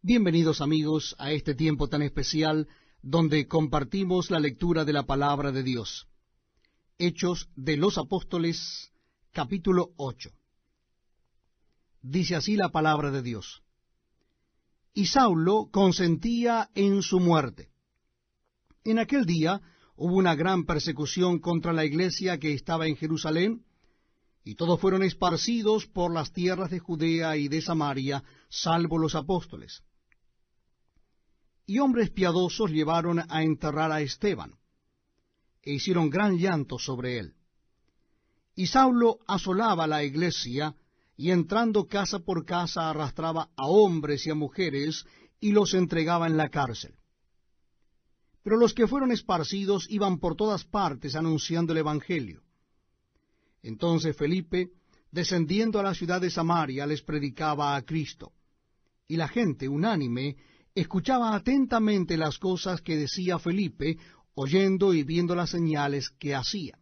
Bienvenidos amigos a este tiempo tan especial donde compartimos la lectura de la palabra de Dios. Hechos de los Apóstoles, capítulo 8. Dice así la palabra de Dios. Y Saulo consentía en su muerte. En aquel día hubo una gran persecución contra la iglesia que estaba en Jerusalén, y todos fueron esparcidos por las tierras de Judea y de Samaria, salvo los apóstoles. Y hombres piadosos llevaron a enterrar a Esteban, e hicieron gran llanto sobre él. Y Saulo asolaba la iglesia, y entrando casa por casa arrastraba a hombres y a mujeres, y los entregaba en la cárcel. Pero los que fueron esparcidos iban por todas partes anunciando el Evangelio. Entonces Felipe, descendiendo a la ciudad de Samaria, les predicaba a Cristo. Y la gente, unánime, escuchaba atentamente las cosas que decía Felipe, oyendo y viendo las señales que hacía.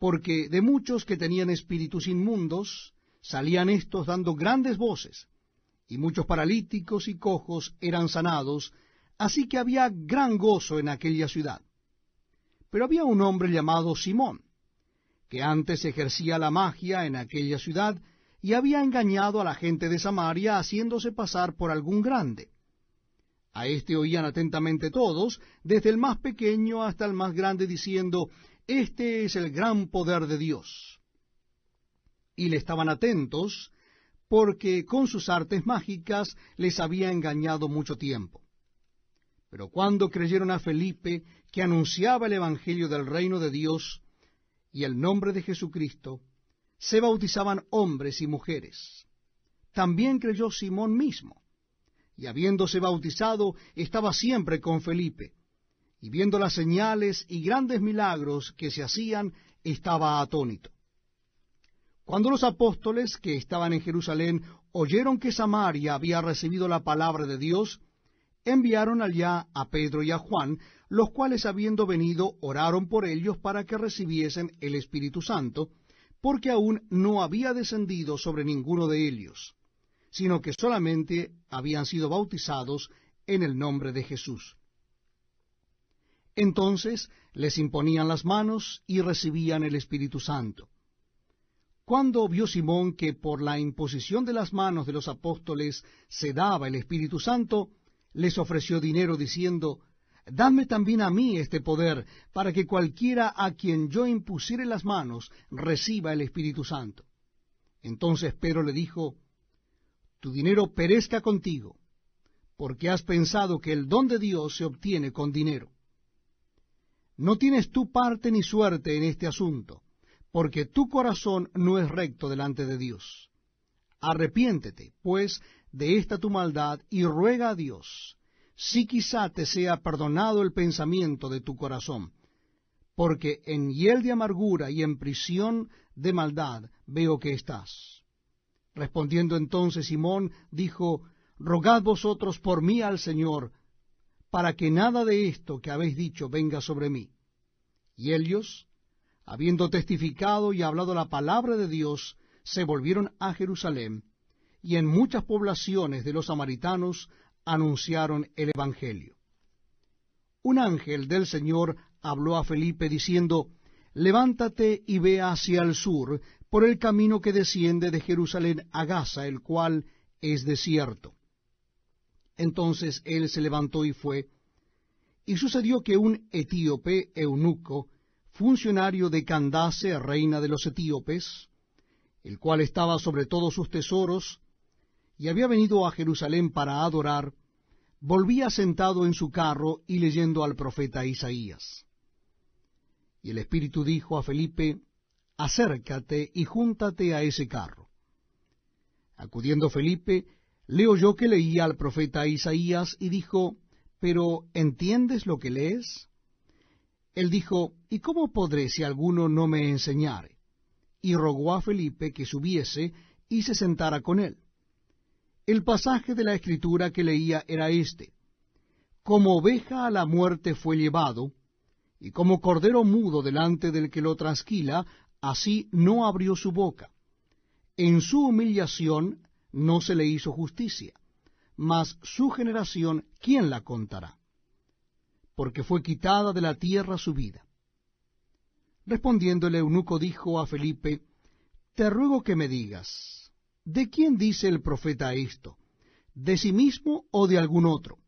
Porque de muchos que tenían espíritus inmundos, salían éstos dando grandes voces, y muchos paralíticos y cojos eran sanados, así que había gran gozo en aquella ciudad. Pero había un hombre llamado Simón, que antes ejercía la magia en aquella ciudad, y había engañado a la gente de Samaria, haciéndose pasar por algún grande. A éste oían atentamente todos, desde el más pequeño hasta el más grande, diciendo, «Este es el gran poder de Dios». Y le estaban atentos, porque con sus artes mágicas les había engañado mucho tiempo. Pero cuando creyeron a Felipe, que anunciaba el Evangelio del reino de Dios y el nombre de Jesucristo, se bautizaban hombres y mujeres. También creyó Simón mismo, y habiéndose bautizado, estaba siempre con Felipe, y viendo las señales y grandes milagros que se hacían, estaba atónito. Cuando los apóstoles que estaban en Jerusalén oyeron que Samaria había recibido la palabra de Dios, enviaron allá a Pedro y a Juan, los cuales habiendo venido oraron por ellos para que recibiesen el Espíritu Santo, porque aún no había descendido sobre ninguno de ellos, sino que solamente habían sido bautizados en el nombre de Jesús. Entonces les imponían las manos y recibían el Espíritu Santo. Cuando vio Simón que por la imposición de las manos de los apóstoles se daba el Espíritu Santo, les ofreció dinero diciendo, «Dadme también a mí este poder, para que cualquiera a quien yo impusiere las manos reciba el Espíritu Santo». Entonces Pedro le dijo, «Tu dinero perezca contigo, porque has pensado que el don de Dios se obtiene con dinero. No tienes tú parte ni suerte en este asunto, porque tu corazón no es recto delante de Dios. Arrepiéntete, pues, de esta tu maldad, y ruega a Dios, si quizá te sea perdonado el pensamiento de tu corazón, porque en hiel de amargura y en prisión de maldad veo que estás». Respondiendo entonces Simón, dijo, «Rogad vosotros por mí al Señor, para que nada de esto que habéis dicho venga sobre mí». Y ellos, habiendo testificado y hablado la palabra de Dios, se volvieron a Jerusalén, y en muchas poblaciones de los samaritanos anunciaron el Evangelio. Un ángel del Señor habló a Felipe diciendo, «Levántate y ve hacia el sur, por el camino que desciende de Jerusalén a Gaza, el cual es desierto». Entonces él se levantó y fue, y sucedió que un etíope eunuco, funcionario de Candace, reina de los etíopes, el cual estaba sobre todos sus tesoros, y había venido a Jerusalén para adorar, volvía sentado en su carro y leyendo al profeta Isaías. Y el Espíritu dijo a Felipe, «Acércate y júntate a ese carro». Acudiendo Felipe, le oyó que leía al profeta Isaías y dijo, «¿Pero entiendes lo que lees?». Él dijo, «¿Y cómo podré si alguno no me enseñare?». Y rogó a Felipe que subiese y se sentara con él. El pasaje de la Escritura que leía era este: «Como oveja a la muerte fue llevado, y como cordero mudo delante del que lo trasquila, así no abrió su boca. En su humillación no se le hizo justicia. mas su generación, ¿quién la contará? Porque fue quitada de la tierra su vida. Respondiendo el eunuco dijo a Felipe, te ruego que me digas, ¿de quién dice el profeta esto? ¿De sí mismo o de algún otro?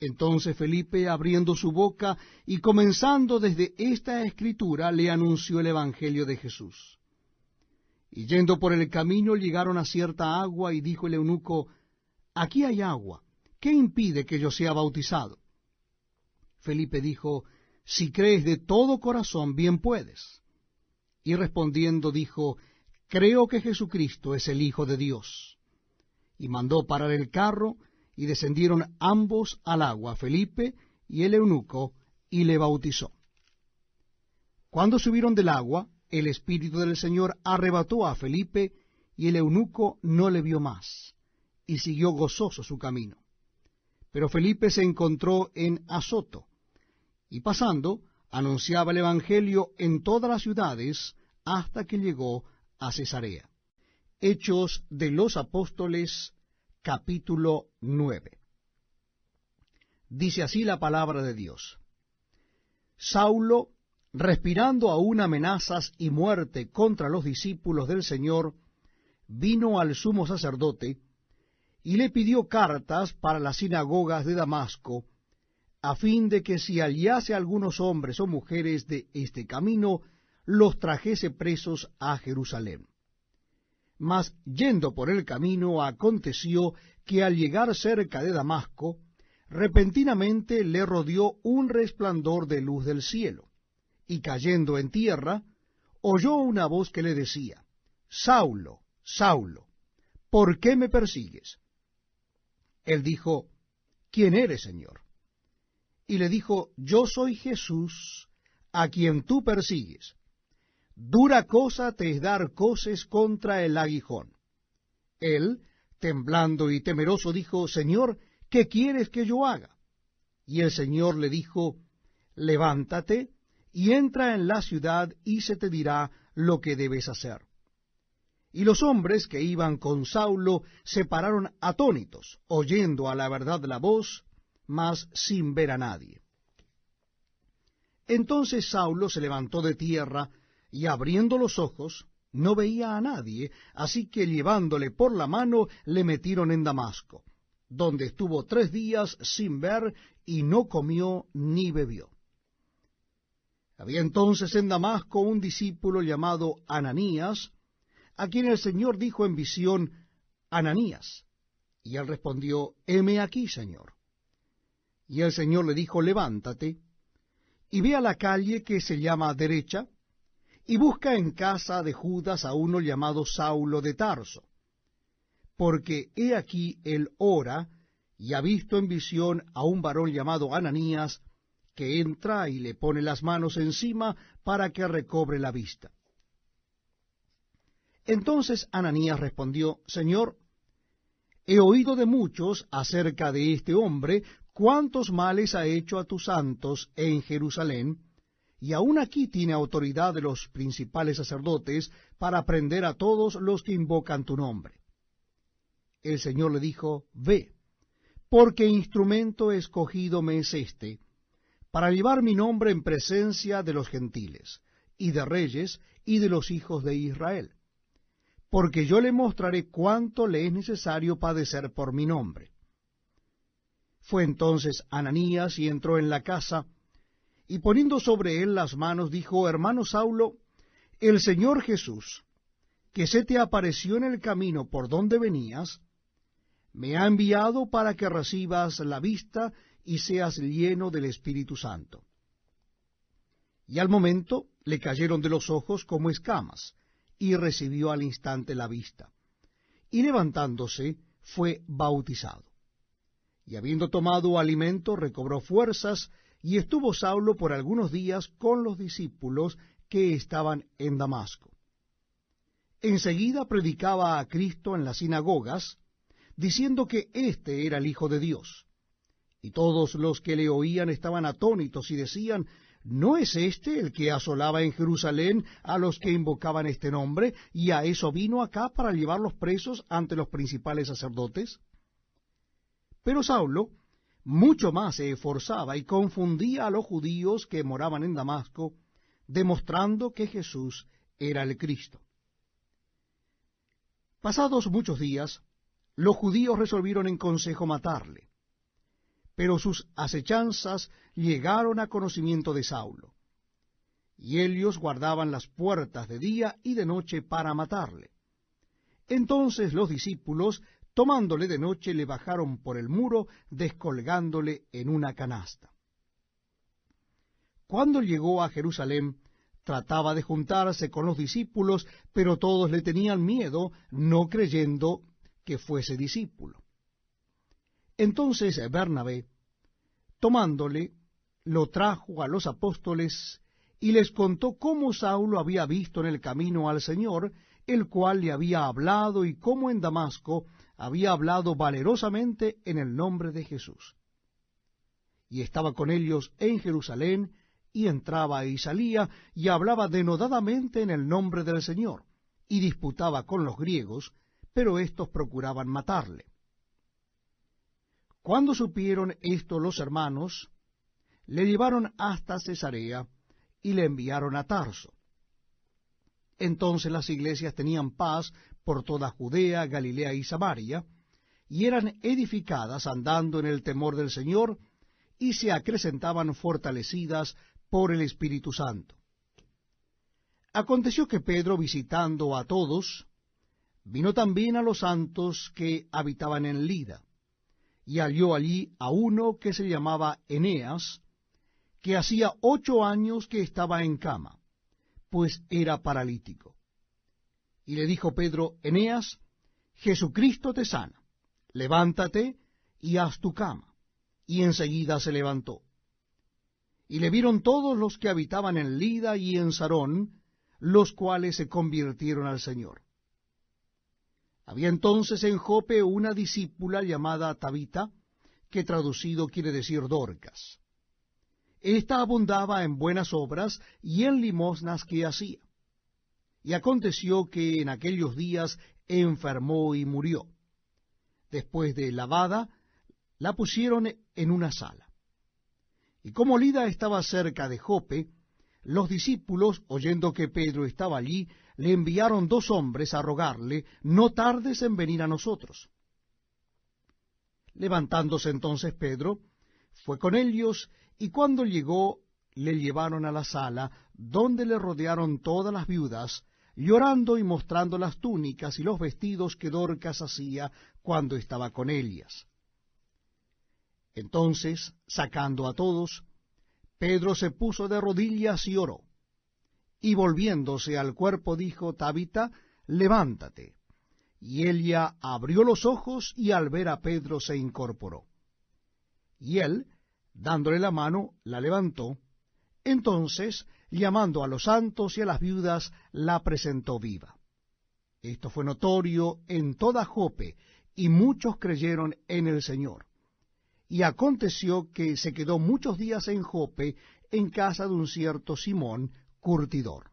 Entonces Felipe, abriendo su boca y comenzando desde esta escritura, le anunció el evangelio de Jesús. Y yendo por el camino llegaron a cierta agua, y dijo el eunuco, aquí hay agua, ¿qué impide que yo sea bautizado? Felipe dijo, si crees de todo corazón, bien puedes. Y respondiendo dijo, creo que Jesucristo es el Hijo de Dios. Y mandó parar el carro, y descendieron ambos al agua, Felipe y el eunuco, y le bautizó. Cuando subieron del agua, el Espíritu del Señor arrebató a Felipe, y el eunuco no le vio más, y siguió gozoso su camino. Pero Felipe se encontró en Azoto, y pasando, anunciaba el Evangelio en todas las ciudades, hasta que llegó a Cesarea. Hechos de los Apóstoles, capítulo 9. Dice así la palabra de Dios. Saulo, respirando aún amenazas y muerte contra los discípulos del Señor, vino al sumo sacerdote y le pidió cartas para las sinagogas de Damasco, a fin de que si hallase algunos hombres o mujeres de este camino, los trajese presos a Jerusalén. Mas yendo por el camino, aconteció que al llegar cerca de Damasco, repentinamente le rodeó un resplandor de luz del cielo, y cayendo en tierra, oyó una voz que le decía, Saulo, Saulo, ¿por qué me persigues? Él dijo, ¿quién eres, Señor? Y le dijo, yo soy Jesús, a quien tú persigues. Dura cosa te es dar coces contra el aguijón. Él, temblando y temeroso, dijo, Señor, ¿qué quieres que yo haga? Y el Señor le dijo, levántate y entra en la ciudad, y se te dirá lo que debes hacer. Y los hombres que iban con Saulo se pararon atónitos, oyendo a la verdad la voz, mas sin ver a nadie. Entonces Saulo se levantó de tierra, y abriendo los ojos, no veía a nadie, así que llevándole por la mano, le metieron en Damasco, donde estuvo 3 días sin ver, y no comió ni bebió. Había entonces en Damasco un discípulo llamado Ananías, a quien el Señor dijo en visión, Ananías. Y él respondió, heme aquí, Señor. Y el Señor le dijo, levántate, y ve a la calle que se llama Derecha, y busca en casa de Judas a uno llamado Saulo de Tarso, porque he aquí él ora, y ha visto en visión a un varón llamado Ananías, que entra y le pone las manos encima para que recobre la vista. Entonces Ananías respondió, Señor, he oído de muchos acerca de este hombre, cuántos males ha hecho a tus santos en Jerusalén, y aun aquí tiene autoridad de los principales sacerdotes para prender a todos los que invocan tu nombre. El Señor le dijo, ve, porque instrumento escogido me es este, para llevar mi nombre en presencia de los gentiles, y de reyes, y de los hijos de Israel. Porque yo le mostraré cuánto le es necesario padecer por mi nombre. Fue entonces Ananías y entró en la casa, y poniendo sobre él las manos, dijo, hermano Saulo, el Señor Jesús, que se te apareció en el camino por donde venías, me ha enviado para que recibas la vista y seas lleno del Espíritu Santo. Y al momento le cayeron de los ojos como escamas, y recibió al instante la vista. Y levantándose, fue bautizado. Y habiendo tomado alimento, recobró fuerzas, y estuvo Saulo por algunos días con los discípulos que estaban en Damasco. Enseguida predicaba a Cristo en las sinagogas, diciendo que éste era el Hijo de Dios. Y todos los que le oían estaban atónitos y decían, ¿no es este el que asolaba en Jerusalén a los que invocaban este nombre, y a eso vino acá para llevarlos presos ante los principales sacerdotes? Pero Saulo mucho más se esforzaba y confundía a los judíos que moraban en Damasco, demostrando que Jesús era el Cristo. Pasados muchos días, los judíos resolvieron en consejo matarle, pero sus acechanzas llegaron a conocimiento de Saulo, y ellos guardaban las puertas de día y de noche para matarle. Entonces los discípulos, tomándole de noche, le bajaron por el muro, descolgándole en una canasta. Cuando llegó a Jerusalén, trataba de juntarse con los discípulos, pero todos le tenían miedo, no creyendo que fuese discípulo. Entonces Bernabé, tomándole, lo trajo a los apóstoles y les contó cómo Saulo había visto en el camino al Señor, el cual le había hablado, y cómo en Damasco había hablado valerosamente en el nombre de Jesús. Y estaba con ellos en Jerusalén, y entraba y salía, y hablaba denodadamente en el nombre del Señor, y disputaba con los griegos, pero éstos procuraban matarle. Cuando supieron esto los hermanos, le llevaron hasta Cesarea, y le enviaron a Tarso. Entonces las iglesias tenían paz por toda Judea, Galilea y Samaria, y eran edificadas andando en el temor del Señor, y se acrecentaban fortalecidas por el Espíritu Santo. Aconteció que Pedro, visitando a todos, vino también a los santos que habitaban en Lida, y halló allí a uno que se llamaba Eneas, que hacía 8 años que estaba en cama, pues era paralítico. Y le dijo Pedro: Eneas, Jesucristo te sana, levántate y haz tu cama. Y enseguida se levantó. Y le vieron todos los que habitaban en Lida y en Sarón, los cuales se convirtieron al Señor. Había entonces en Jope una discípula llamada Tabita, que traducido quiere decir Dorcas. Esta abundaba en buenas obras y en limosnas que hacía. Y aconteció que en aquellos días enfermó y murió. Después de lavada, la pusieron en una sala. Y como Lida estaba cerca de Jope, los discípulos, oyendo que Pedro estaba allí, le enviaron 2 hombres a rogarle: no tardes en venir a nosotros. Levantándose entonces Pedro, fue con ellos, y cuando llegó, le llevaron a la sala, donde le rodearon todas las viudas, llorando y mostrando las túnicas y los vestidos que Dorcas hacía cuando estaba con ellas. Entonces, sacando a todos, Pedro se puso de rodillas y oró, y volviéndose al cuerpo dijo: Tabita, levántate. Y ella abrió los ojos, y al ver a Pedro se incorporó. Y él, dándole la mano, la levantó. Entonces, llamando a los santos y a las viudas, la presentó viva. Esto fue notorio en toda Jope, y muchos creyeron en el Señor. Y aconteció que se quedó muchos días en Jope, en casa de un cierto Simón, curtidor.